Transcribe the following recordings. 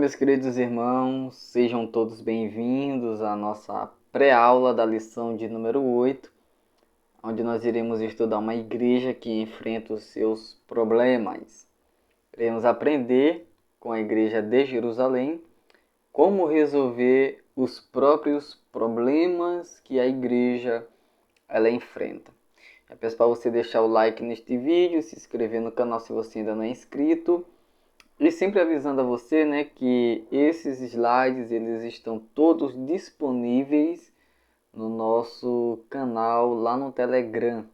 meus queridos irmãos, sejam todos bem-vindos à nossa pré-aula da lição de número 8, onde nós iremos estudar uma igreja que enfrenta os seus problemas. Iremos aprender com a igreja de Jerusalém como resolver os próprios problemas que a igreja ela enfrenta. Eu peço para você deixar o like neste vídeo, se inscrever no canal se você ainda não é inscrito. E sempre avisando a você, que esses slides eles estão todos disponíveis no nosso canal lá no Telegram.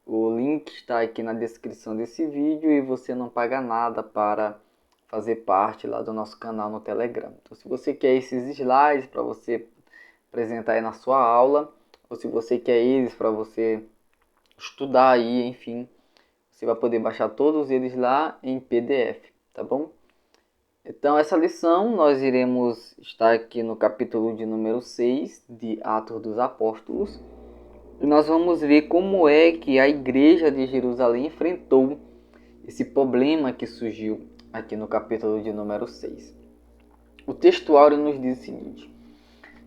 O link está aqui na descrição desse vídeo e você não paga nada para fazer parte lá do nosso canal no Telegram. Então, se você quer esses slides para você apresentar aí na sua aula, ou se você quer eles para você estudar aí, enfim, você vai poder baixar todos eles lá em PDF. Tá bom? Então, essa lição nós iremos estar aqui no capítulo de número 6 de Atos dos Apóstolos. E nós vamos ver como é que a igreja de Jerusalém enfrentou esse problema que surgiu aqui no capítulo de número 6. O textuário nos diz o seguinte: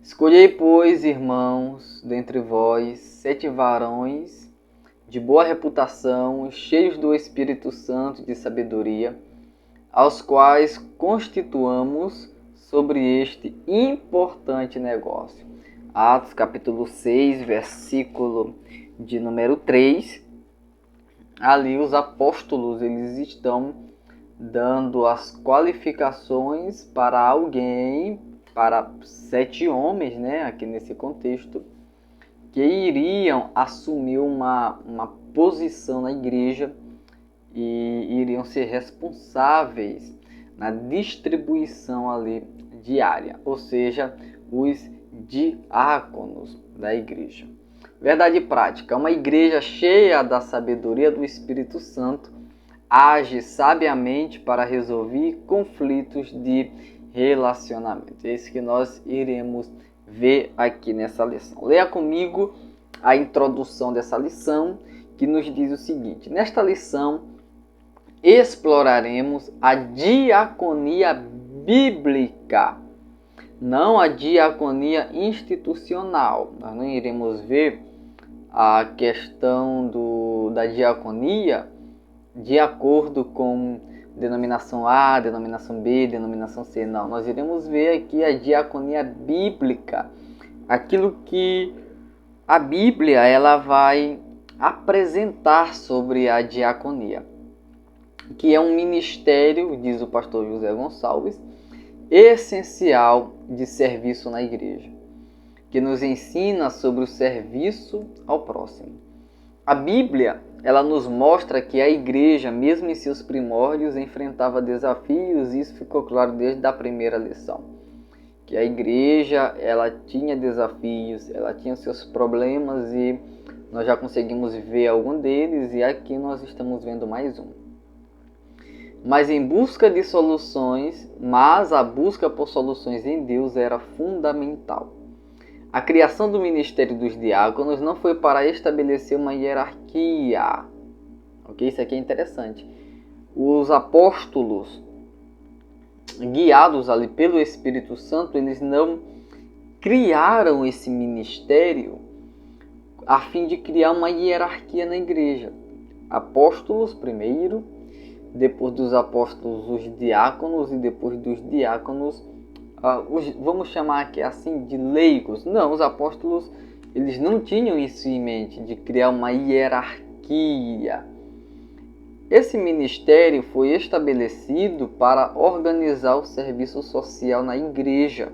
Escolhei, pois, irmãos, dentre vós, 7 varões de boa reputação, cheios do Espírito Santo e de sabedoria, aos quais constituamos sobre este importante negócio. Atos capítulo 6, versículo de número 3. Ali os apóstolos eles estão dando as qualificações para alguém, para 7 homens, aqui nesse contexto, que iriam assumir uma posição na igreja e iriam ser responsáveis na distribuição ali diária, ou seja, os diáconos da igreja. Verdade prática: uma igreja cheia da sabedoria do Espírito Santo age sabiamente para resolver conflitos de relacionamento. É isso que nós iremos ver aqui nessa lição. Leia comigo a introdução dessa lição, que nos diz o seguinte: nesta lição exploraremos a diaconia bíblica, não a diaconia institucional. Nós não iremos ver a questão da diaconia de acordo com denominação A, denominação B, denominação C. Não, nós iremos ver aqui a diaconia bíblica, aquilo que a Bíblia ela vai apresentar sobre a diaconia, que é um ministério, diz o pastor José Gonçalves, essencial de serviço na igreja, que nos ensina sobre o serviço ao próximo. A Bíblia, ela nos mostra que a igreja, mesmo em seus primórdios, enfrentava desafios, e isso ficou claro desde a primeira lição. Que a igreja, ela tinha desafios, ela tinha seus problemas, e nós já conseguimos ver algum deles, e aqui nós estamos vendo mais um. Mas em busca de soluções, a busca por soluções em Deus era fundamental. A criação do ministério dos diáconos não foi para estabelecer uma hierarquia. Ok? Isso aqui é interessante. Os apóstolos, guiados ali pelo Espírito Santo, eles não criaram esse ministério a fim de criar uma hierarquia na igreja. Apóstolos primeiro, depois dos apóstolos os diáconos, e depois dos diáconos vamos chamar aqui assim de leigos. Não, os apóstolos eles não tinham isso em mente, de criar uma hierarquia. Esse ministério foi estabelecido para organizar o serviço social na igreja,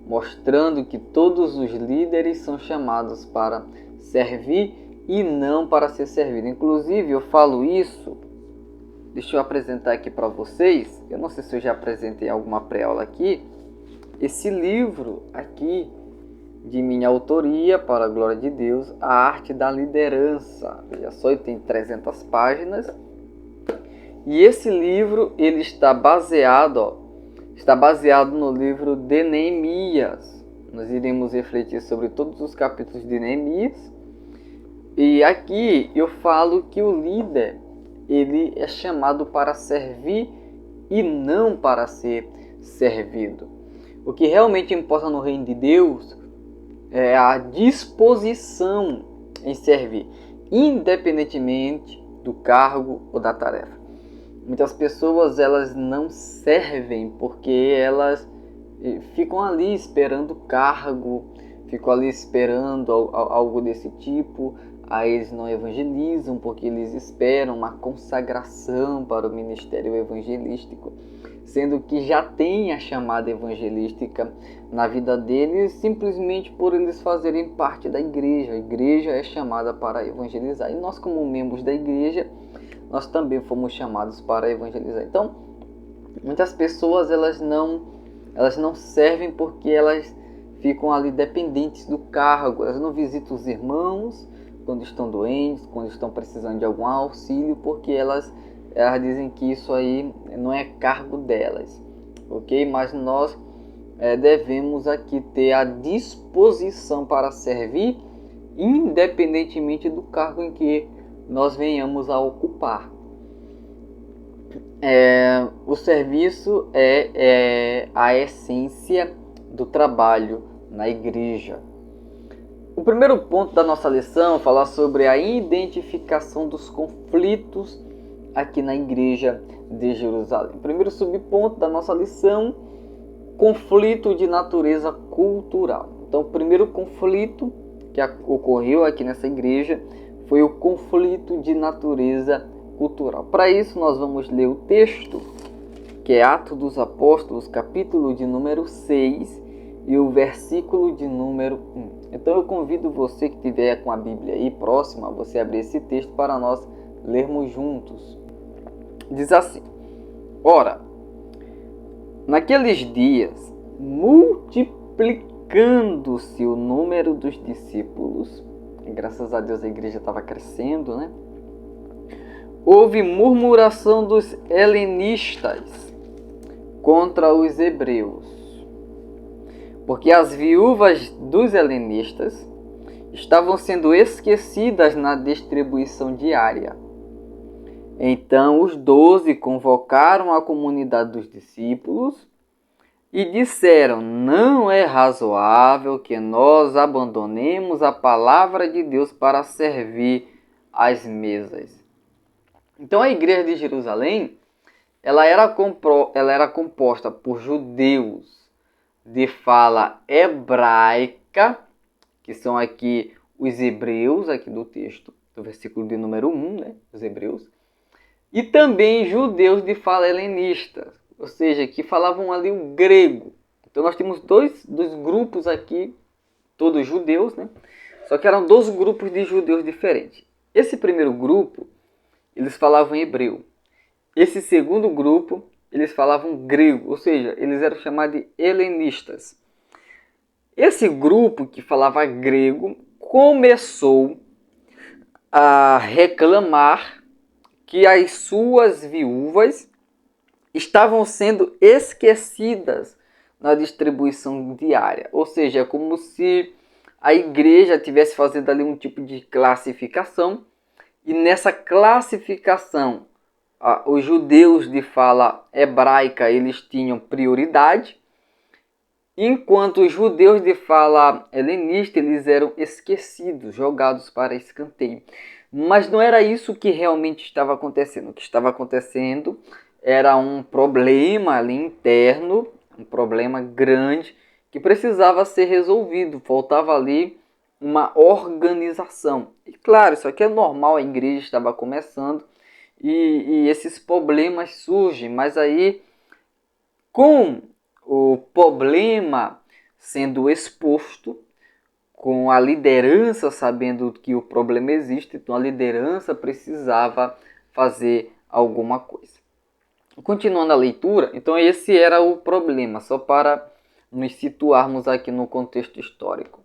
mostrando que todos os líderes são chamados para servir e não para ser servido. Inclusive, eu falo isso, deixa eu apresentar aqui para vocês, eu não sei se eu já apresentei alguma pré-aula aqui, esse livro aqui, de minha autoria, para a glória de Deus, A Arte da Liderança. Veja só, ele tem 300 páginas, e esse livro ele está baseado no livro de Neemias. Nós iremos refletir sobre todos os capítulos de Neemias, e aqui eu falo que o líder ele é chamado para servir e não para ser servido. O que realmente importa no reino de Deus é a disposição em servir, independentemente do cargo ou da tarefa. Muitas pessoas elas não servem porque elas ficam ali esperando cargo, ficam ali esperando algo desse tipo. Aí eles não evangelizam porque eles esperam uma consagração para o ministério evangelístico, sendo que já tem a chamada evangelística na vida deles, simplesmente por eles fazerem parte da igreja. A igreja é chamada para evangelizar. E nós, como membros da igreja, nós também fomos chamados para evangelizar. Então, muitas pessoas elas não servem porque elas ficam ali dependentes do cargo. Elas não visitam os irmãos quando estão doentes, quando estão precisando de algum auxílio, porque elas dizem que isso aí não é cargo delas, ok? Mas nós devemos aqui ter a disposição para servir, independentemente do cargo em que nós venhamos a ocupar. O serviço é a essência do trabalho na igreja. O primeiro ponto da nossa lição fala sobre a identificação dos conflitos aqui na igreja de Jerusalém. O primeiro subponto da nossa lição, conflito de natureza cultural. Então, o primeiro conflito que ocorreu aqui nessa igreja foi o conflito de natureza cultural. Para isso, nós vamos ler o texto, que é Atos dos Apóstolos, capítulo de número 6 e o versículo de número 1. Então, eu convido você que estiver com a Bíblia aí próxima, a você abrir esse texto para nós lermos juntos. Diz assim: Ora, naqueles dias, multiplicando-se o número dos discípulos, e graças a Deus a igreja estava crescendo, né? Houve murmuração dos helenistas contra os hebreus, porque as viúvas dos helenistas estavam sendo esquecidas na distribuição diária. Então os 12 convocaram a comunidade dos discípulos e disseram: não é razoável que nós abandonemos a palavra de Deus para servir às mesas. Então a igreja de Jerusalém ela era composta por judeus de fala hebraica, que são aqui os hebreus, aqui do texto, do versículo de número 1, né? Os hebreus, e também judeus de fala helenista, ou seja, que falavam ali o grego. Então nós temos dois grupos aqui, todos judeus, né? Só que eram 2 grupos de judeus diferentes. Esse primeiro grupo, eles falavam hebreu. Esse segundo grupo, eles falavam grego, ou seja, eles eram chamados de helenistas. Esse grupo que falava grego começou a reclamar que as suas viúvas estavam sendo esquecidas na distribuição diária. Ou seja, é como se a igreja estivesse fazendo ali um tipo de classificação, e nessa classificação os judeus de fala hebraica eles tinham prioridade, enquanto os judeus de fala helenista eles eram esquecidos, jogados para escanteio. Mas não era isso que realmente estava acontecendo. O que estava acontecendo era um problema ali interno, um problema grande que precisava ser resolvido. Faltava ali uma organização. E claro, isso aqui é normal, a igreja estava começando e esses problemas surgem, mas aí com o problema sendo exposto, com a liderança sabendo que o problema existe, então a liderança precisava fazer alguma coisa. Continuando a leitura, então esse era o problema, só para nos situarmos aqui no contexto histórico.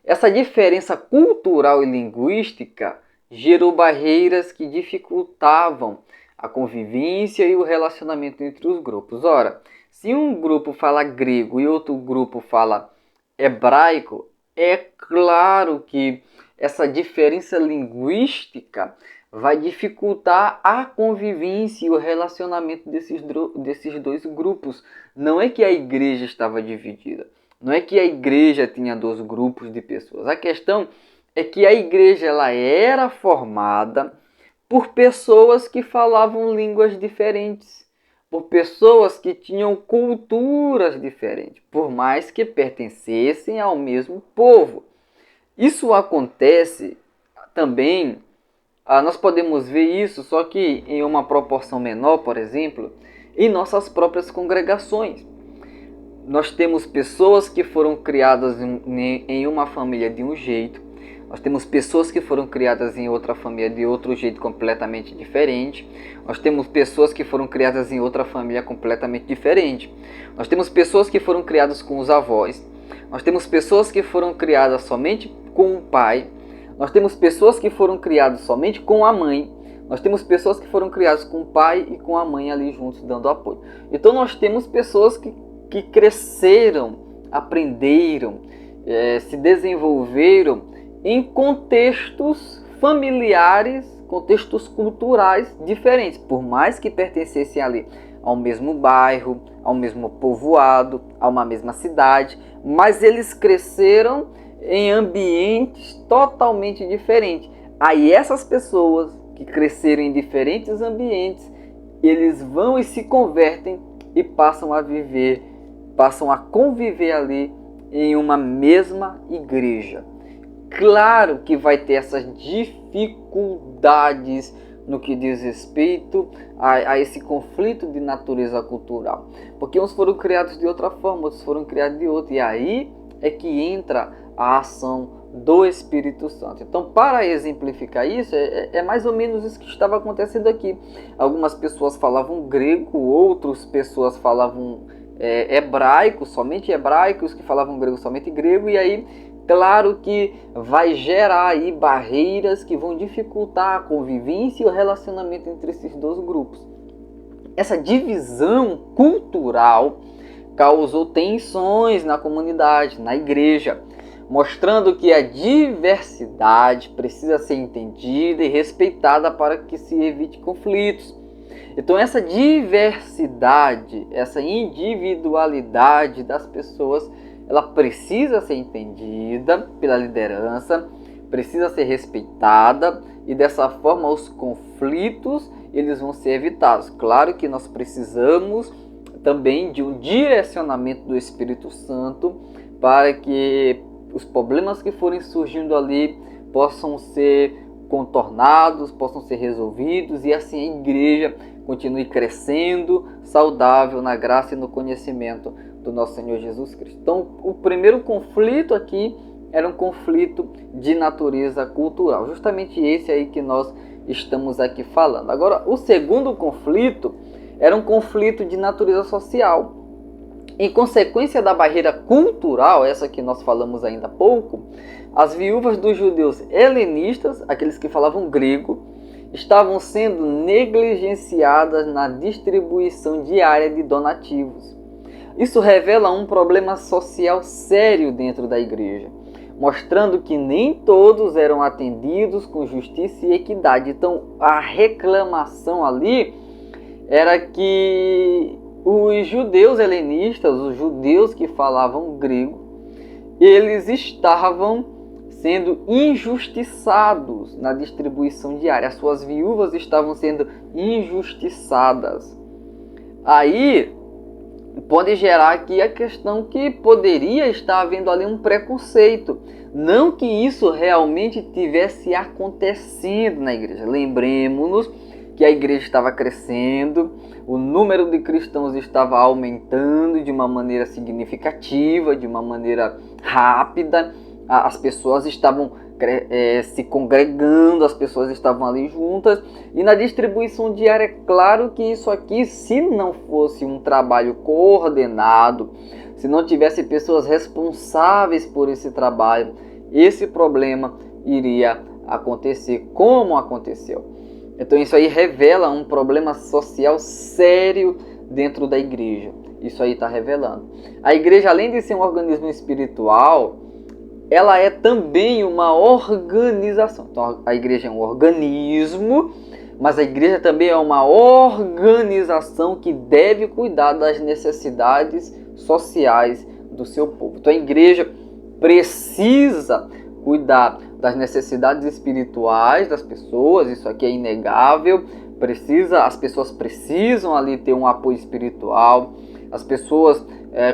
Essa diferença cultural e linguística gerou barreiras que dificultavam a convivência e o relacionamento entre os grupos. Ora, se um grupo fala grego e outro grupo fala hebraico, é claro que essa diferença linguística vai dificultar a convivência e o relacionamento desses dois grupos. Não é que a igreja estava dividida. Não é que a igreja tinha dois grupos de pessoas. A questão é que a igreja ela era formada por pessoas que falavam línguas diferentes, por pessoas que tinham culturas diferentes, por mais que pertencessem ao mesmo povo. Isso acontece também, nós podemos ver isso, só que em uma proporção menor, por exemplo, em nossas próprias congregações. Nós temos pessoas que foram criadas em uma família de um jeito, nós temos pessoas que foram criadas em outra família de outro jeito completamente diferente, nós temos pessoas que foram criadas em outra família completamente diferente, nós temos pessoas que foram criadas com os avós, nós temos pessoas que foram criadas somente com o pai, nós temos pessoas que foram criadas somente com a mãe, nós temos pessoas que foram criadas com o pai e com a mãe ali juntos dando apoio. Então nós temos pessoas que cresceram, aprenderam, se desenvolveram em contextos familiares, contextos culturais diferentes, por mais que pertencessem ali ao mesmo bairro, ao mesmo povoado, a uma mesma cidade, mas eles cresceram em ambientes totalmente diferentes. Aí essas pessoas que cresceram em diferentes ambientes, eles vão e se convertem e passam a conviver ali em uma mesma igreja. Claro que vai ter essas dificuldades no que diz respeito a esse conflito de natureza cultural. Porque uns foram criados de outra forma, outros foram criados de outra. E aí é que entra a ação do Espírito Santo. Então, para exemplificar isso, é mais ou menos isso que estava acontecendo aqui. Algumas pessoas falavam grego, outras pessoas falavam hebraico, somente hebraicos, que falavam grego, somente grego, e aí claro que vai gerar aí barreiras que vão dificultar a convivência e o relacionamento entre esses dois grupos. Essa divisão cultural causou tensões na comunidade, na igreja, mostrando que a diversidade precisa ser entendida e respeitada para que se evite conflitos. Então essa diversidade, essa individualidade das pessoas, ela precisa ser entendida pela liderança, precisa ser respeitada e dessa forma os conflitos eles vão ser evitados. Claro que nós precisamos também de um direcionamento do Espírito Santo para que os problemas que forem surgindo ali possam ser contornados, possam ser resolvidos e assim a igreja continue crescendo, saudável na graça e no conhecimento do nosso Senhor Jesus Cristo. Então, o primeiro conflito aqui era um conflito de natureza cultural. Justamente esse aí que nós estamos aqui falando. Agora, o segundo conflito era um conflito de natureza social. Em consequência da barreira cultural, essa que nós falamos ainda há pouco, as viúvas dos judeus helenistas, aqueles que falavam grego, estavam sendo negligenciadas na distribuição diária de donativos. Isso revela um problema social sério dentro da igreja, mostrando que nem todos eram atendidos com justiça e equidade. Então, a reclamação ali era que os judeus helenistas, os judeus que falavam grego, eles estavam sendo injustiçados na distribuição diária. As suas viúvas estavam sendo injustiçadas. Aí pode gerar aqui a questão que poderia estar havendo ali um preconceito. Não que isso realmente tivesse acontecendo na igreja. Lembremos-nos que a igreja estava crescendo, o número de cristãos estava aumentando de uma maneira significativa, de uma maneira rápida. As pessoas estavam se congregando, as pessoas estavam ali juntas. E na distribuição diária, é claro que isso aqui, se não fosse um trabalho coordenado, se não tivesse pessoas responsáveis por esse trabalho, esse problema iria acontecer como aconteceu. Então isso aí revela um problema social sério dentro da igreja. Isso aí está revelando. A igreja, além de ser um organismo espiritual, ela é também uma organização. Então a igreja é um organismo, mas a igreja também é uma organização que deve cuidar das necessidades sociais do seu povo. Então a igreja precisa cuidar das necessidades espirituais das pessoas, isso aqui é inegável. As pessoas precisam ali ter um apoio espiritual. As pessoas,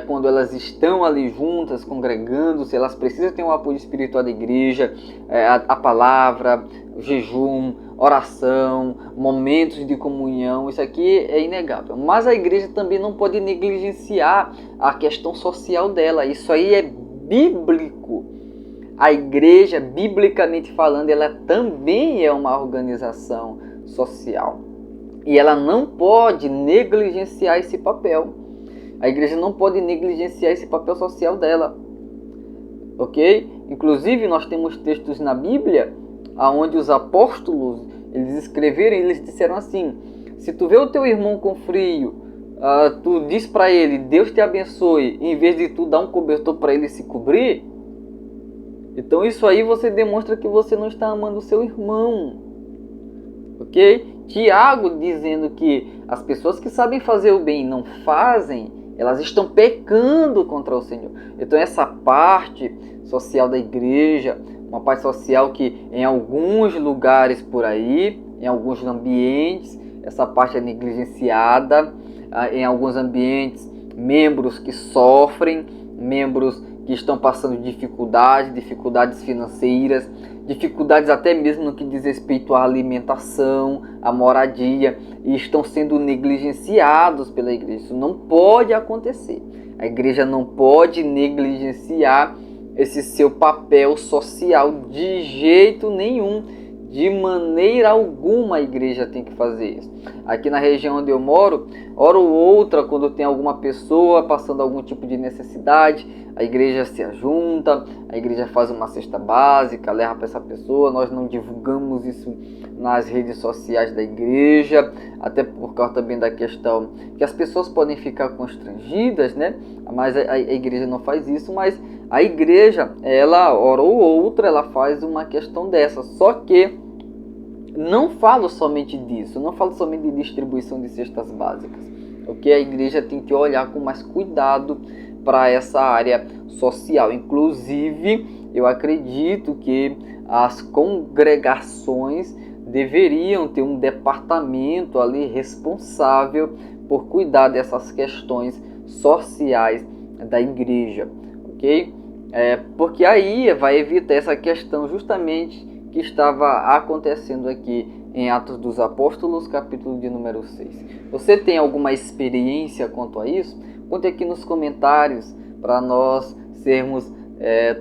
quando elas estão ali juntas, congregando-se, elas precisam ter um apoio espiritual da igreja, a palavra, o jejum, oração, momentos de comunhão, isso aqui é inegável. Mas a igreja também não pode negligenciar a questão social dela, isso aí é bíblico. A igreja, biblicamente falando, ela também é uma organização social. E ela não pode negligenciar esse papel. A igreja não pode negligenciar esse papel social dela. Ok? Inclusive, nós temos textos na Bíblia onde os apóstolos, eles escreveram e eles disseram assim: se tu vê o teu irmão com frio, tu diz para ele, Deus te abençoe, em vez de tu dar um cobertor para ele se cobrir. Então isso aí você demonstra que você não está amando o seu irmão. Ok? Tiago dizendo que as pessoas que sabem fazer o bem e não fazem, elas estão pecando contra o Senhor. Então essa parte social da igreja, uma parte social que em alguns lugares por aí, em alguns ambientes, essa parte é negligenciada. Em alguns ambientes, membros que sofrem, membros que estão passando dificuldades financeiras, dificuldades até mesmo no que diz respeito à alimentação, à moradia, e estão sendo negligenciados pela igreja. Isso não pode acontecer. A igreja não pode negligenciar esse seu papel social de jeito nenhum. De maneira alguma a igreja tem que fazer isso. Aqui na região onde eu moro, hora ou outra, quando tem alguma pessoa passando algum tipo de necessidade, a igreja se ajunta, a igreja faz uma cesta básica, leva para essa pessoa. Nós não divulgamos isso nas redes sociais da igreja, até por causa também da questão que as pessoas podem ficar constrangidas, né? Mas a igreja não faz isso, mas a igreja, ela, hora ou outra, ela faz uma questão dessa. Só que não falo somente disso, não falo somente de distribuição de cestas básicas. Ok? A igreja tem que olhar com mais cuidado para essa área social. Inclusive, eu acredito que as congregações deveriam ter um departamento ali responsável por cuidar dessas questões sociais da igreja. Ok? Porque aí vai evitar essa questão justamente que estava acontecendo aqui em Atos dos Apóstolos, capítulo de número 6. Você tem alguma experiência quanto a isso? Conte aqui nos comentários para nós sermos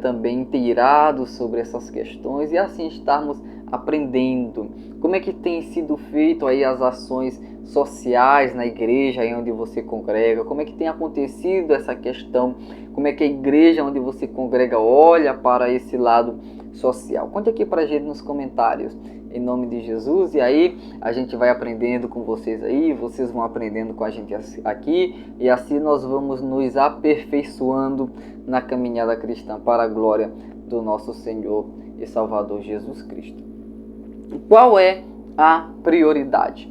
também inteirados sobre essas questões e assim estarmos aprendendo. Como é que tem sido feito aí as ações sociais na igreja aí onde você congrega? Como é que tem acontecido essa questão? Como é que a igreja onde você congrega olha para esse lado social? Conte aqui para a gente nos comentários, em nome de Jesus, e aí a gente vai aprendendo com vocês aí, vocês vão aprendendo com a gente aqui, e assim nós vamos nos aperfeiçoando na caminhada cristã para a glória do nosso Senhor e Salvador Jesus Cristo. Qual é a prioridade?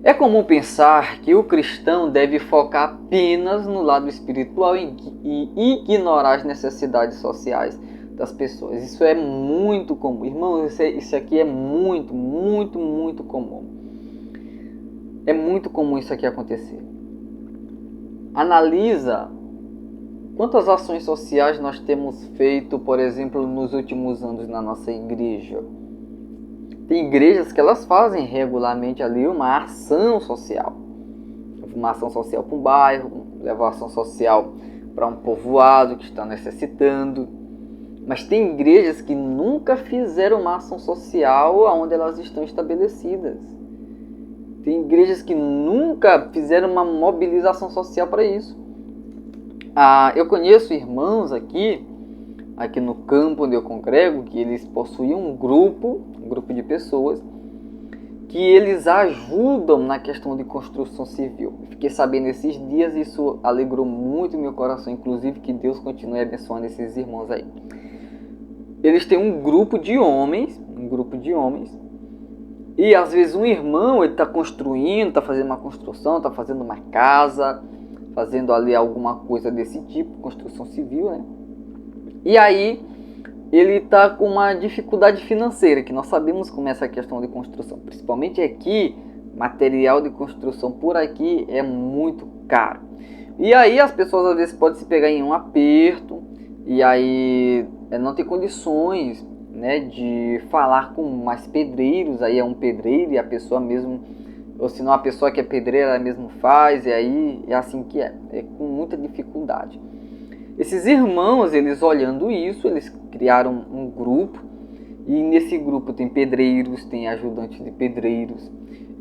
É comum pensar que o cristão deve focar apenas no lado espiritual e ignorar as necessidades sociais das pessoas. Isso é muito comum. Irmãos, isso aqui é muito comum. É muito comum isso aqui acontecer. Analisa quantas ações sociais nós temos feito, por exemplo, nos últimos anos na nossa igreja. Tem igrejas que elas fazem regularmente ali uma ação social. Uma ação social para um bairro, levar ação social para um povoado que está necessitando. Mas tem igrejas que nunca fizeram uma ação social onde elas estão estabelecidas. Tem igrejas que nunca fizeram uma mobilização social para isso. Eu conheço irmãos aqui no campo onde eu congrego, que eles possuíam um grupo de pessoas que eles ajudam na questão de construção civil. Fiquei sabendo esses dias, isso alegrou muito meu coração, inclusive que Deus continue abençoando esses irmãos aí. eles têm um grupo de homens, e às vezes um irmão, ele está construindo, está fazendo uma construção, está fazendo uma casa, fazendo ali alguma coisa desse tipo, construção civil, né? E aí ele está com uma dificuldade financeira, que nós sabemos como é essa questão de construção, principalmente aqui, material de construção por aqui é muito caro. E aí as pessoas às vezes podem se pegar em um aperto, e aí não tem condições, né, de falar com mais pedreiros, aí é um pedreiro e a pessoa mesmo, ou se não a pessoa que é pedreira ela mesmo faz, e aí é assim que é com muita dificuldade. Esses irmãos, eles olhando isso, eles criaram um grupo, e nesse grupo tem pedreiros, tem ajudantes de pedreiros,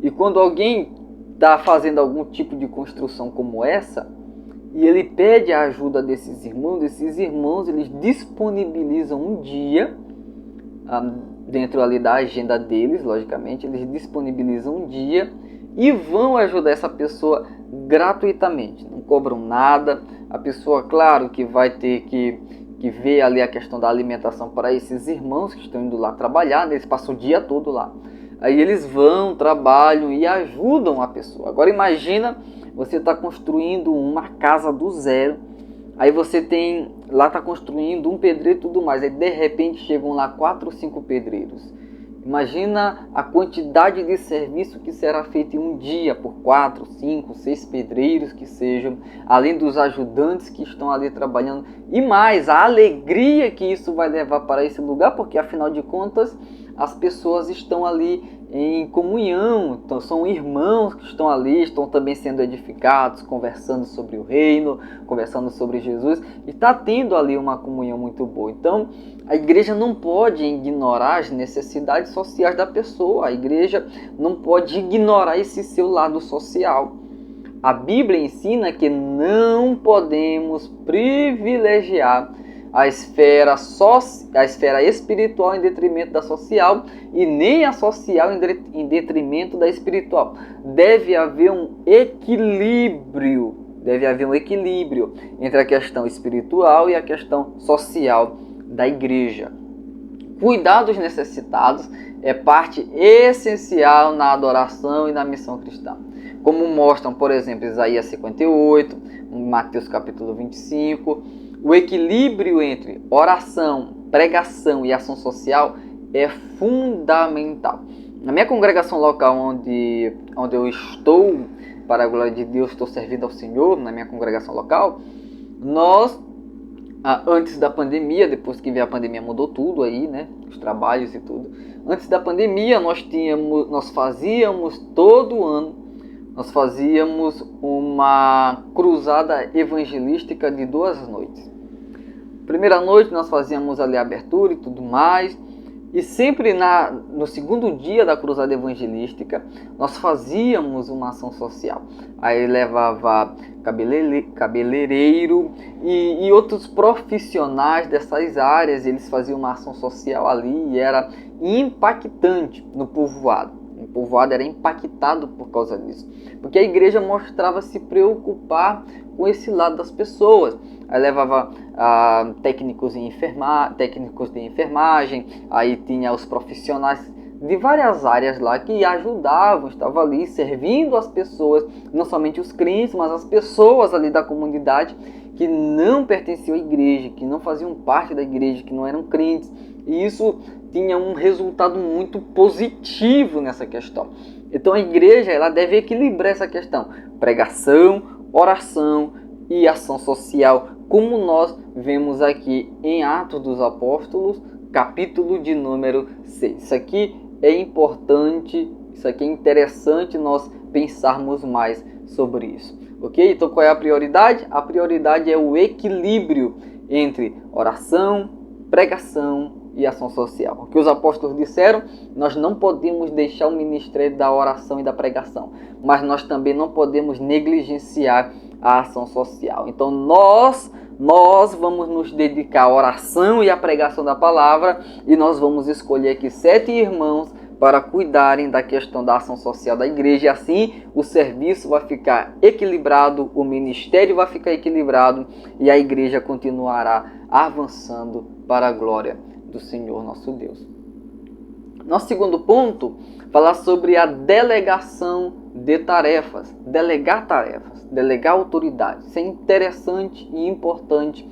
e quando alguém está fazendo algum tipo de construção como essa, e ele pede a ajuda desses irmãos eles disponibilizam um dia, dentro ali da agenda deles, logicamente, eles disponibilizam um dia e vão ajudar essa pessoa gratuitamente, não cobram nada. A pessoa, claro, que vai ter que ver ali a questão da alimentação para esses irmãos que estão indo lá trabalhar, né? Eles passam o dia todo lá. Aí eles vão, trabalham e ajudam a pessoa. Agora imagina, você está construindo uma casa do zero, aí você tem, lá está construindo um pedreiro e tudo mais, aí de repente chegam lá 4 ou 5 pedreiros. Imagina a quantidade de serviço que será feito em um dia por 4, 5, 6 pedreiros que sejam, além dos ajudantes que estão ali trabalhando, e mais a alegria que isso vai levar para esse lugar, porque afinal de contas as pessoas estão ali em comunhão, então são irmãos que estão ali, estão também sendo edificados, conversando sobre o reino, conversando sobre Jesus, e está tendo ali uma comunhão muito boa. Então a igreja não pode ignorar as necessidades sociais da pessoa, a igreja não pode ignorar esse seu lado social. A Bíblia ensina que não podemos privilegiar a esfera espiritual em detrimento da social e nem a social em detrimento da espiritual. Deve haver um equilíbrio entre a questão espiritual e a questão social da igreja. Cuidar dos necessitados é parte essencial na adoração e na missão cristã. Como mostram, por exemplo, Isaías 58, Mateus capítulo 25, o equilíbrio entre oração, pregação e ação social é fundamental. Na minha congregação local onde eu estou, para a glória de Deus, estou servindo ao Senhor, na minha congregação local, nós, antes da pandemia, depois que veio a pandemia mudou tudo aí, né? Os trabalhos e tudo. Antes da pandemia nós fazíamos todo ano, nós fazíamos uma cruzada evangelística de 2 noites. Primeira noite nós fazíamos ali a abertura e tudo mais, e sempre no segundo dia da cruzada evangelística nós fazíamos uma ação social. Aí levava cabeleireiro e outros profissionais dessas áreas, eles faziam uma ação social ali e era impactante no povoado. O povoado era impactado por causa disso, porque a igreja mostrava se preocupar com esse lado das pessoas. Aí levava técnicos de enfermagem, aí tinha os profissionais de várias áreas lá que ajudavam, estavam ali servindo as pessoas, não somente os crentes, mas as pessoas ali da comunidade que não pertenciam à igreja, que não faziam parte da igreja, que não eram crentes. E isso tinha um resultado muito positivo nessa questão. Então a igreja ela deve equilibrar essa questão: pregação, oração e ação social, como nós vemos aqui em Atos dos Apóstolos, capítulo de número 6. Isso aqui é importante, isso aqui é interessante nós pensarmos mais sobre isso. Ok? Então qual é a prioridade? A prioridade é o equilíbrio entre oração, pregação e ação social. O que os apóstolos disseram, nós não podemos deixar o ministério da oração e da pregação, mas nós também não podemos negligenciar a ação social. Então nós vamos nos dedicar à oração e à pregação da palavra, e nós vamos escolher aqui 7 irmãos para cuidarem da questão da ação social da igreja, e assim o serviço vai ficar equilibrado, o ministério vai ficar equilibrado e a igreja continuará avançando para a glória do Senhor nosso Deus. Nosso segundo ponto, falar sobre a delegação de tarefas, delegar autoridade. Isso é interessante e importante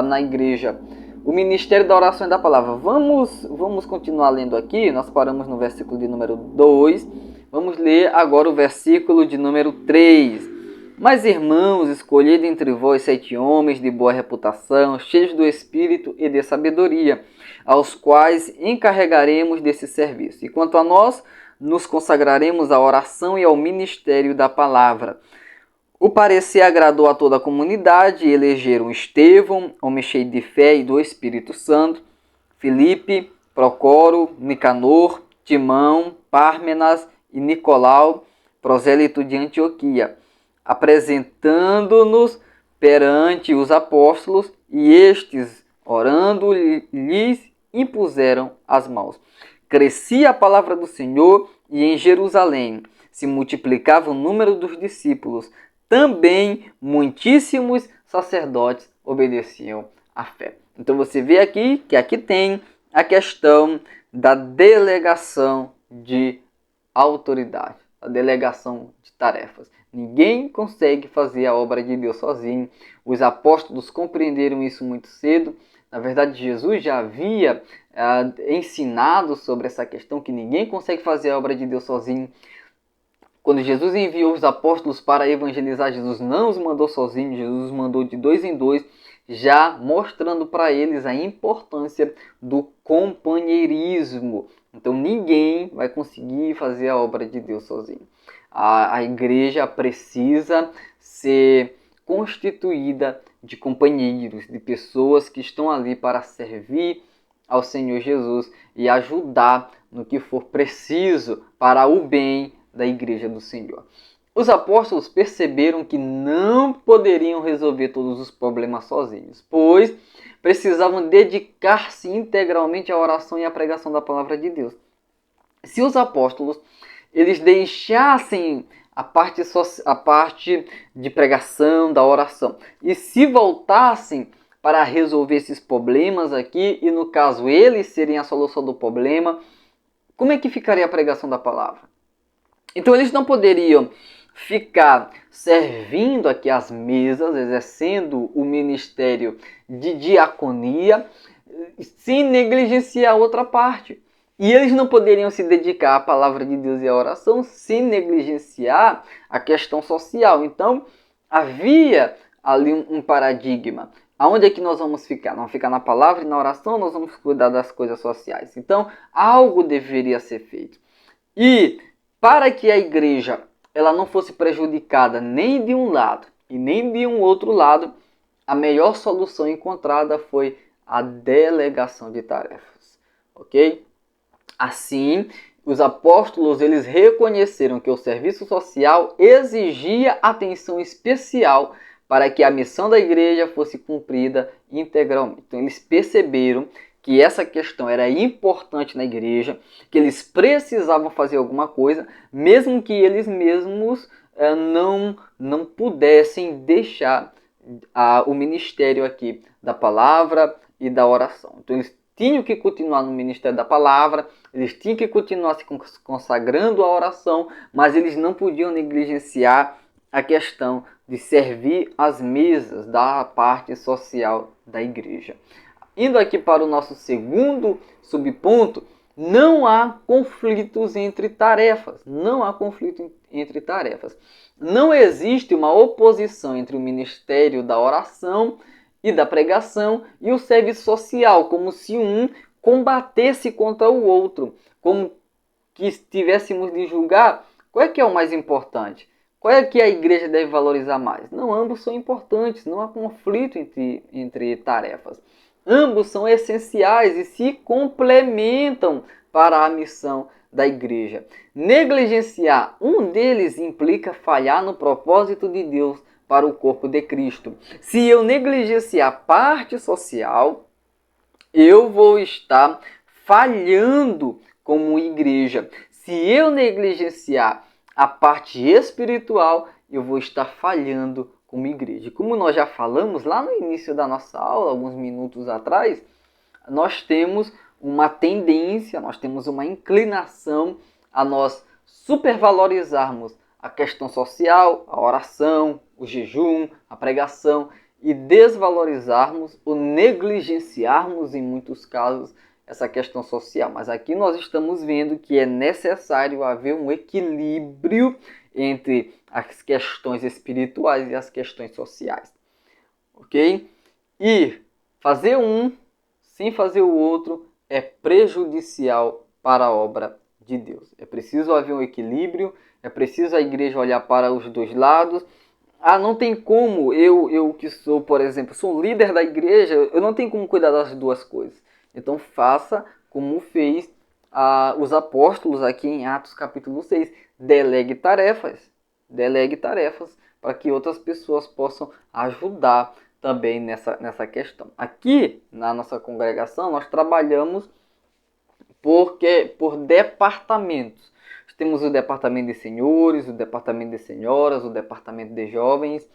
na igreja. O ministério da oração e da palavra. Vamos continuar lendo aqui, nós paramos no versículo de número 2, vamos ler agora o versículo de número 3. Mas, irmãos, escolhei dentre vós 7 homens de boa reputação, cheios do Espírito e de sabedoria, aos quais encarregaremos desse serviço. E quanto a nós, nos consagraremos à oração e ao ministério da palavra. O parecer agradou a toda a comunidade e elegeram Estevão, homem cheio de fé e do Espírito Santo, Filipe, Procoro, Nicanor, Timão, Pármenas e Nicolau, prosélito de Antioquia, apresentando-nos perante os apóstolos, e estes, orando, lhes impuseram as mãos. Crescia a palavra do Senhor, e em Jerusalém se multiplicava o número dos discípulos. Também muitíssimos sacerdotes obedeciam à fé. Então você vê aqui que aqui tem a questão da delegação de autoridade, a delegação de tarefas. Ninguém consegue fazer a obra de Deus sozinho. Os apóstolos compreenderam isso muito cedo. Na verdade, Jesus já havia ensinado sobre essa questão, que ninguém consegue fazer a obra de Deus sozinho. Quando Jesus enviou os apóstolos para evangelizar, Jesus não os mandou sozinhos, Jesus os mandou de 2 em 2, já mostrando para eles a importância do companheirismo. Então ninguém vai conseguir fazer a obra de Deus sozinho. A igreja precisa ser constituída de companheiros, de pessoas que estão ali para servir ao Senhor Jesus e ajudar no que for preciso para o bem da igreja do Senhor. Os apóstolos perceberam que não poderiam resolver todos os problemas sozinhos, pois precisavam dedicar-se integralmente à oração e à pregação da palavra de Deus. Se os apóstolos eles deixassem a parte de pregação, da oração, e se voltassem para resolver esses problemas aqui, e no caso eles serem a solução do problema, como é que ficaria a pregação da palavra? Então eles não poderiam ficar servindo aqui às mesas, exercendo o ministério de diaconia, sem negligenciar a outra parte. E eles não poderiam se dedicar à palavra de Deus e à oração sem negligenciar a questão social. Então havia ali um paradigma. Aonde é que nós vamos ficar? Nós vamos ficar na palavra e na oração, nós vamos cuidar das coisas sociais. Então algo deveria ser feito. E para que a igreja ela não fosse prejudicada nem de um lado e nem de um outro lado, a melhor solução encontrada foi a delegação de tarefas. Ok? Assim, os apóstolos eles reconheceram que o serviço social exigia atenção especial para que a missão da igreja fosse cumprida integralmente. Então, eles perceberam que essa questão era importante na igreja, que eles precisavam fazer alguma coisa, mesmo que eles mesmos não pudessem deixar o ministério aqui da palavra e da oração. Então eles tinham que continuar no ministério da palavra, eles tinham que continuar se consagrando à oração, mas eles não podiam negligenciar a questão de servir as mesas da parte social da igreja. Indo aqui para o nosso segundo subponto, não há conflitos entre tarefas. Não há conflito entre tarefas. Não existe uma oposição entre o ministério da oração e da pregação e o serviço social, como se um combatesse contra o outro, como que tivéssemos de julgar qual é que é o mais importante, qual é que a igreja deve valorizar mais. Não, ambos são importantes, não há conflito entre tarefas. Ambos são essenciais e se complementam para a missão da igreja. Negligenciar um deles implica falhar no propósito de Deus para o corpo de Cristo. Se eu negligenciar a parte social, eu vou estar falhando como igreja. Se eu negligenciar a parte espiritual, eu vou estar falhando como igreja. Como nós já falamos lá no início da nossa aula, alguns minutos atrás, nós temos uma tendência, nós temos uma inclinação a nós supervalorizarmos a questão social, a oração, o jejum, a pregação, e desvalorizarmos ou negligenciarmos, em muitos casos, essa questão social. Mas aqui nós estamos vendo que é necessário haver um equilíbrio entre as questões espirituais e as questões sociais. Ok? E fazer um sem fazer o outro é prejudicial para a obra de Deus. É preciso haver um equilíbrio, é preciso a igreja olhar para os dois lados. Não tem como, eu que sou, por exemplo, sou líder da igreja, eu não tenho como cuidar das duas coisas. Então faça como fez os apóstolos aqui em Atos capítulo 6. Delegue tarefas para que outras pessoas possam ajudar também nessa questão. Aqui na nossa congregação nós trabalhamos por departamentos. Temos o departamento de senhores, o departamento de senhoras, o departamento de jovens.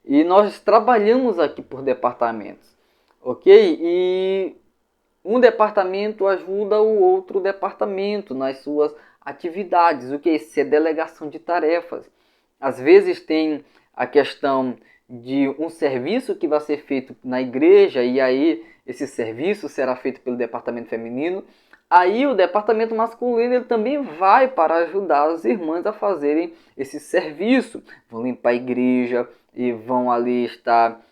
E nós trabalhamos aqui por departamentos. Ok? E um departamento ajuda o outro departamento nas suas atividades. O que é isso? É delegação de tarefas. Às vezes tem a questão de um serviço que vai ser feito na igreja e aí esse serviço será feito pelo departamento feminino. Aí o departamento masculino ele também vai para ajudar as irmãs a fazerem esse serviço. Vão limpar a igreja e vão ali estar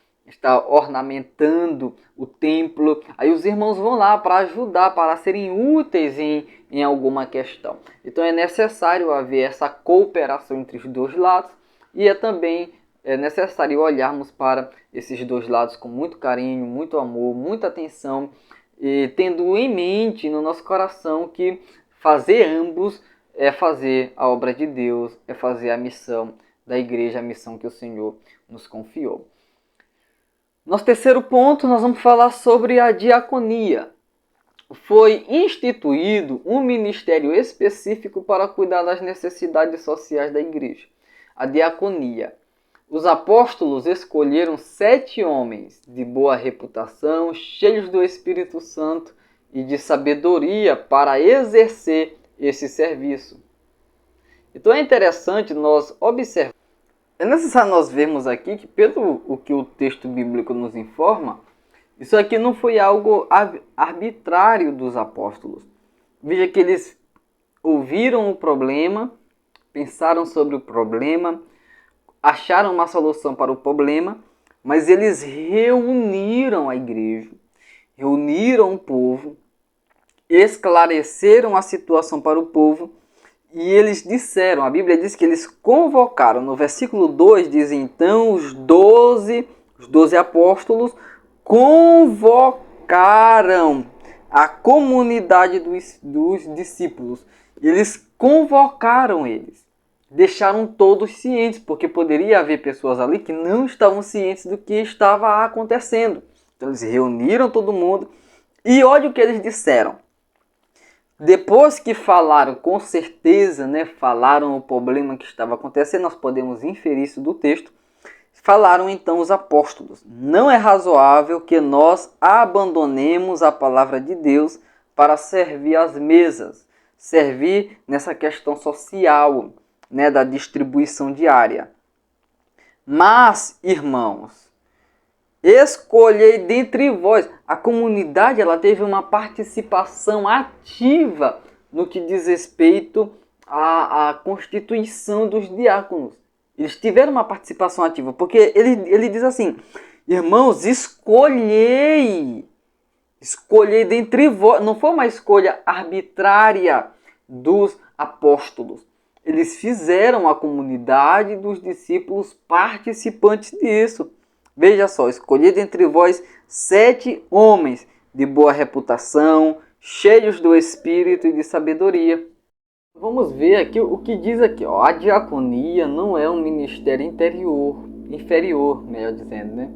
ornamentando o templo. Aí os irmãos vão lá para ajudar, para serem úteis em alguma questão. Então é necessário haver essa cooperação entre os dois lados e também é necessário olharmos para esses dois lados com muito carinho, muito amor, muita atenção, e tendo em mente no nosso coração que fazer ambos é fazer a obra de Deus, é fazer a missão da igreja, a missão que o Senhor nos confiou. Nosso terceiro ponto, nós vamos falar sobre a diaconia. Foi instituído um ministério específico para cuidar das necessidades sociais da igreja, a diaconia. Os apóstolos escolheram 7 homens de boa reputação, cheios do Espírito Santo e de sabedoria para exercer esse serviço. Então é interessante nós observar. É necessário nós vermos aqui que, pelo o que o texto bíblico nos informa, isso aqui não foi algo arbitrário dos apóstolos. Veja que eles ouviram o problema, pensaram sobre o problema, acharam uma solução para o problema, mas eles reuniram a igreja, reuniram o povo, esclareceram a situação para o povo e eles disseram, a Bíblia diz que eles convocaram, no versículo 2 diz então os 12 apóstolos convocaram a comunidade dos discípulos, eles convocaram eles. Deixaram todos cientes, porque poderia haver pessoas ali que não estavam cientes do que estava acontecendo. Então eles reuniram todo mundo e olha o que eles disseram. Depois que falaram com certeza, falaram o problema que estava acontecendo, nós podemos inferir isso do texto. Falaram então os apóstolos: não é razoável que nós abandonemos a palavra de Deus para servir às mesas, servir nessa questão social, da distribuição diária. Mas, irmãos, escolhei dentre vós. A comunidade ela teve uma participação ativa no que diz respeito à constituição dos diáconos. Eles tiveram uma participação ativa, porque ele diz assim: irmãos, escolhei dentre vós. Não foi uma escolha arbitrária dos apóstolos. Eles fizeram a comunidade dos discípulos participantes disso. Veja só, escolhi dentre vós 7 homens de boa reputação, cheios do Espírito e de sabedoria. Vamos ver aqui o que diz aqui. A diaconia não é um ministério inferior, melhor dizendo,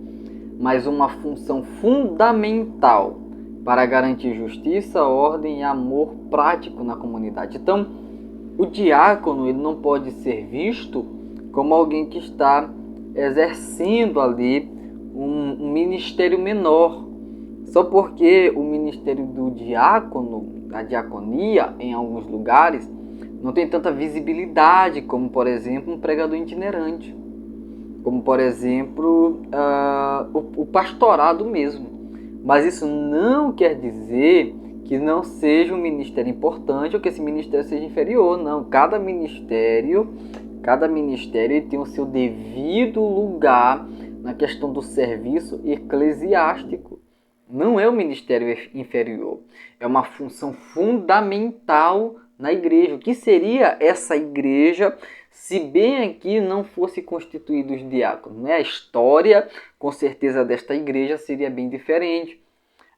mas uma função fundamental para garantir justiça, ordem e amor prático na comunidade. Então, o diácono ele não pode ser visto como alguém que está exercendo ali um ministério menor. Só porque o ministério do diácono, a diaconia, em alguns lugares, não tem tanta visibilidade como, por exemplo, um pregador itinerante. Como, por exemplo, o pastorado mesmo. Mas isso não quer dizer que não seja um ministério importante ou que esse ministério seja inferior. Não, cada ministério tem o seu devido lugar na questão do serviço eclesiástico. Não é um ministério inferior, é uma função fundamental na igreja. O que seria essa igreja se bem aqui não fosse constituídos diáconos? Né? A história, com certeza, desta igreja seria bem diferente.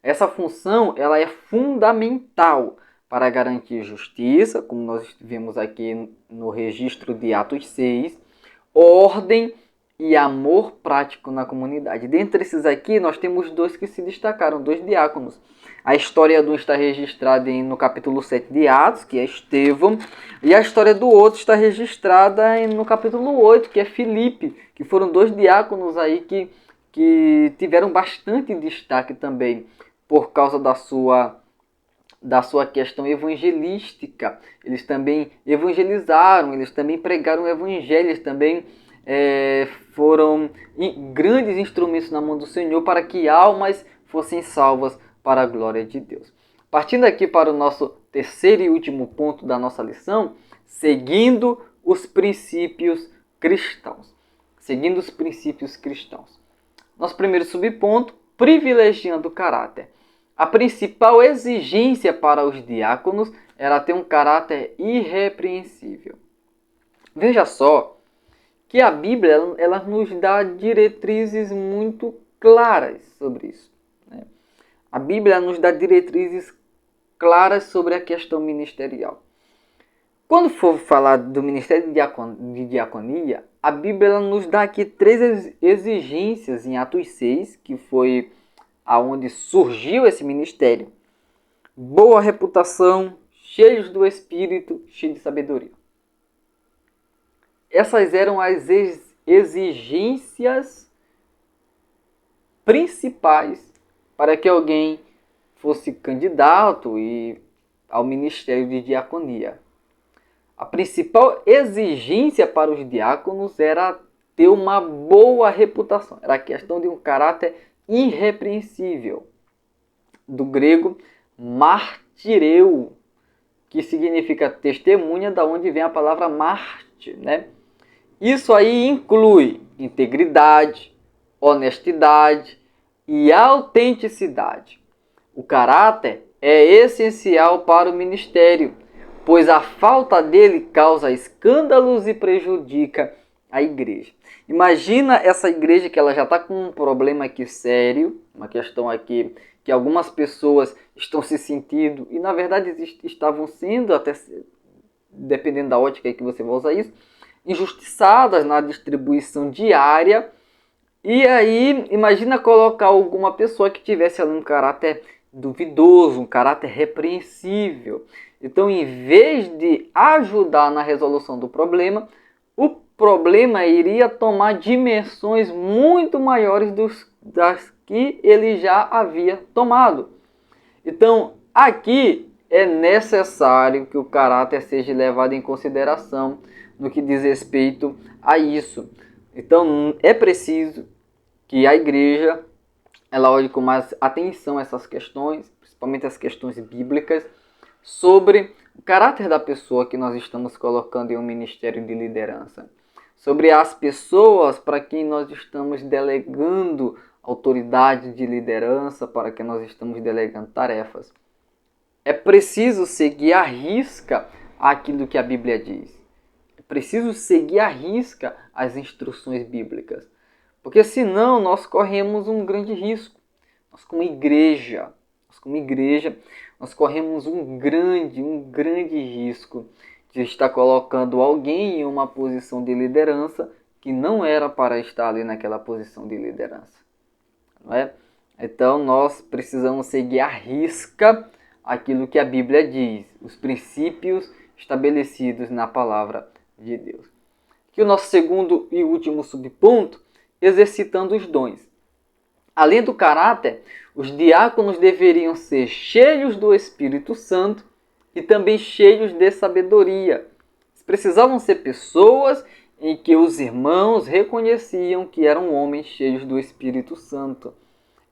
Essa função ela é fundamental para garantir justiça, como nós vimos aqui no registro de Atos 6, ordem e amor prático na comunidade. Dentre esses aqui, nós temos dois que se destacaram, dois diáconos. A história de um está registrada no capítulo 7 de Atos, que é Estevão, e a história do outro está registrada no capítulo 8, que é Filipe, que foram dois diáconos aí que tiveram bastante destaque também por causa da sua questão evangelística. Eles também evangelizaram, eles também pregaram o evangelho, eles também foram grandes instrumentos na mão do Senhor para que almas fossem salvas para a glória de Deus. Partindo aqui para o nosso terceiro e último ponto da nossa lição, seguindo os princípios cristãos. Seguindo os princípios cristãos. Nosso primeiro subponto, privilegiando o caráter. A principal exigência para os diáconos era ter um caráter irrepreensível. Veja só que a Bíblia ela nos dá diretrizes muito claras sobre isso. Né? A Bíblia nos dá diretrizes claras sobre a questão ministerial. Quando for falar do ministério de diaconia, a Bíblia ela nos dá aqui 3 exigências em Atos 6, que foi aonde surgiu esse ministério. Boa reputação, cheios do Espírito, cheios de sabedoria. Essas eram as exigências principais para que alguém fosse candidato ao ministério de diaconia. A principal exigência para os diáconos era ter uma boa reputação. Era a questão de um caráter irrepreensível. Do grego, martireu, que significa testemunha, da onde vem a palavra mártir, né? Isso aí inclui integridade, honestidade e autenticidade. O caráter é essencial para o ministério, pois a falta dele causa escândalos e prejudica a igreja. Imagina essa igreja que ela já está com um problema aqui sério, uma questão aqui que algumas pessoas estão se sentindo, e na verdade estavam sendo, até dependendo da ótica que você vai usar isso, injustiçadas na distribuição diária. E aí, imagina colocar alguma pessoa que tivesse ali um caráter duvidoso, um caráter repreensível. Então, em vez de ajudar na resolução do problema, o problema iria tomar dimensões muito maiores das que ele já havia tomado. Então, aqui é necessário que o caráter seja levado em consideração no que diz respeito a isso. Então, é preciso que a igreja ela olhe com mais atenção essas questões, principalmente as questões bíblicas, sobre o caráter da pessoa que nós estamos colocando em um ministério de liderança, sobre as pessoas para quem nós estamos delegando autoridade de liderança, para quem nós estamos delegando tarefas. É preciso seguir à risca aquilo que a Bíblia diz. É preciso seguir à risca as instruções bíblicas, porque senão nós corremos um grande risco. Nós como igreja, nós corremos um grande risco de estar colocando alguém em uma posição de liderança que não era para estar ali naquela posição de liderança. Não é? Então nós precisamos seguir à risca aquilo que a Bíblia diz, os princípios estabelecidos na palavra de Deus. Aqui o nosso segundo e último subponto, exercitando os dons. Além do caráter, Os diáconos deveriam ser cheios do Espírito Santo e também cheios de sabedoria. Precisavam ser pessoas em que os irmãos reconheciam que eram homens cheios do Espírito Santo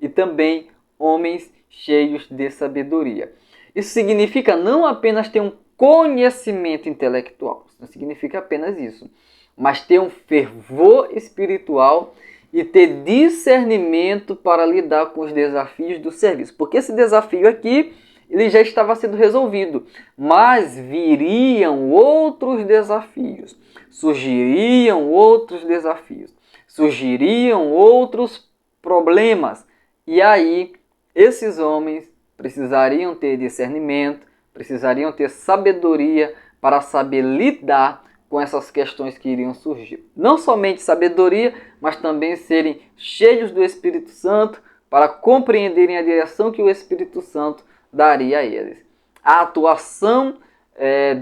e também homens cheios de sabedoria. Isso significa não apenas ter um conhecimento intelectual, isso não significa apenas isso, mas ter um fervor espiritual e ter discernimento para lidar com os desafios do serviço. Porque esse desafio aqui, ele já estava sendo resolvido, mas viriam outros desafios, surgiriam outros desafios, surgiriam outros problemas. E aí, esses homens precisariam ter discernimento, precisariam ter sabedoria para saber lidar com essas questões que iriam surgir. Não somente sabedoria, mas também serem cheios do Espírito Santo para compreenderem a direção que o Espírito Santo daria a eles. A atuação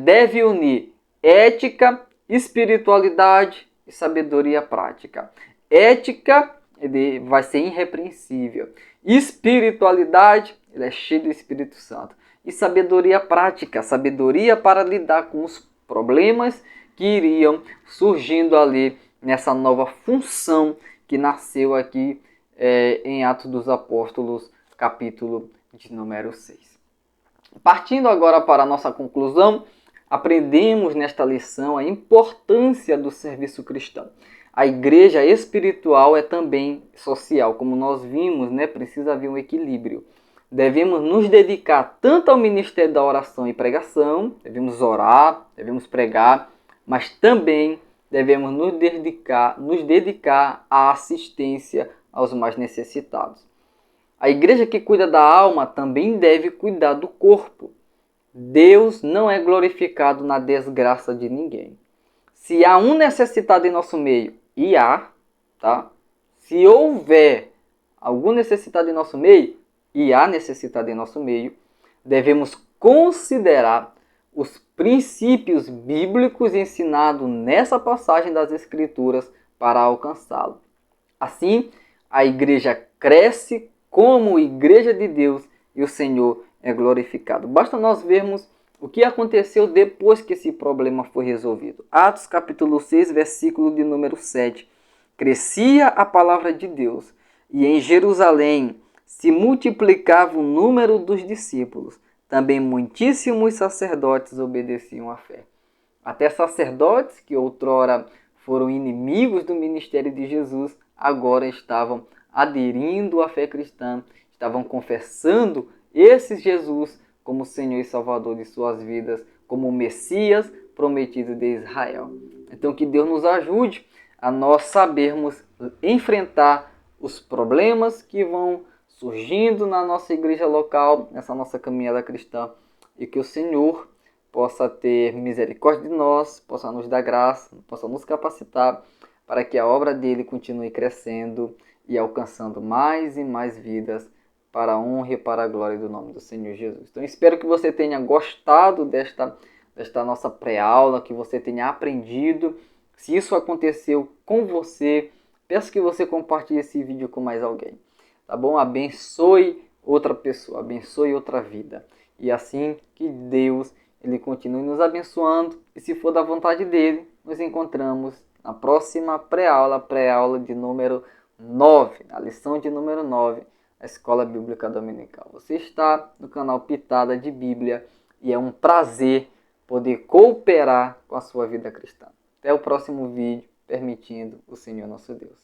deve unir ética, espiritualidade e sabedoria prática. Ética ele vai ser irrepreensível. Espiritualidade, ele é cheio do Espírito Santo. E sabedoria prática, sabedoria para lidar com os problemas que iriam surgindo ali nessa nova função que nasceu aqui em Atos dos Apóstolos, capítulo de número 6. Partindo agora para a nossa conclusão, aprendemos nesta lição a importância do serviço cristão. A igreja espiritual é também social, como nós vimos, precisa haver um equilíbrio. Devemos nos dedicar tanto ao ministério da oração e pregação, devemos orar, devemos pregar, mas também devemos nos dedicar à assistência aos mais necessitados. A igreja que cuida da alma também deve cuidar do corpo. Deus não é glorificado na desgraça de ninguém. Se há um necessitado em nosso meio, e há, tá? Se houver algum necessitado em nosso meio, e há necessitado em nosso meio, devemos considerar os princípios bíblicos ensinados nessa passagem das Escrituras para alcançá-lo. Assim, a igreja cresce como igreja de Deus e o Senhor é glorificado. Basta nós vermos o que aconteceu depois que esse problema foi resolvido. Atos capítulo 6, versículo de número 7. Crescia a palavra de Deus e em Jerusalém se multiplicava o número dos discípulos. Também muitíssimos sacerdotes obedeciam à fé. Até sacerdotes que outrora foram inimigos do ministério de Jesus, agora estavam aderindo à fé cristã, estavam confessando esse Jesus como Senhor e Salvador de suas vidas, como o Messias prometido de Israel. Então que Deus nos ajude a nós sabermos enfrentar os problemas que vão surgindo na nossa igreja local, nessa nossa caminhada cristã, e que o Senhor possa ter misericórdia de nós, possa nos dar graça, possa nos capacitar para que a obra dele continue crescendo e alcançando mais e mais vidas para a honra e para a glória do nome do Senhor Jesus. Então espero que você tenha gostado desta nossa pré-aula, que você tenha aprendido. Se isso aconteceu com você, peço que você compartilhe esse vídeo com mais alguém. Tá bom? Abençoe outra pessoa, abençoe outra vida. E assim que Deus ele continue nos abençoando. E se for da vontade dele, nos encontramos na próxima pré-aula de número 9, a lição de número 9, a Escola Bíblica Dominical. Você está no canal Pitada de Bíblia e é um prazer poder cooperar com a sua vida cristã. Até o próximo vídeo, permitindo o Senhor nosso Deus.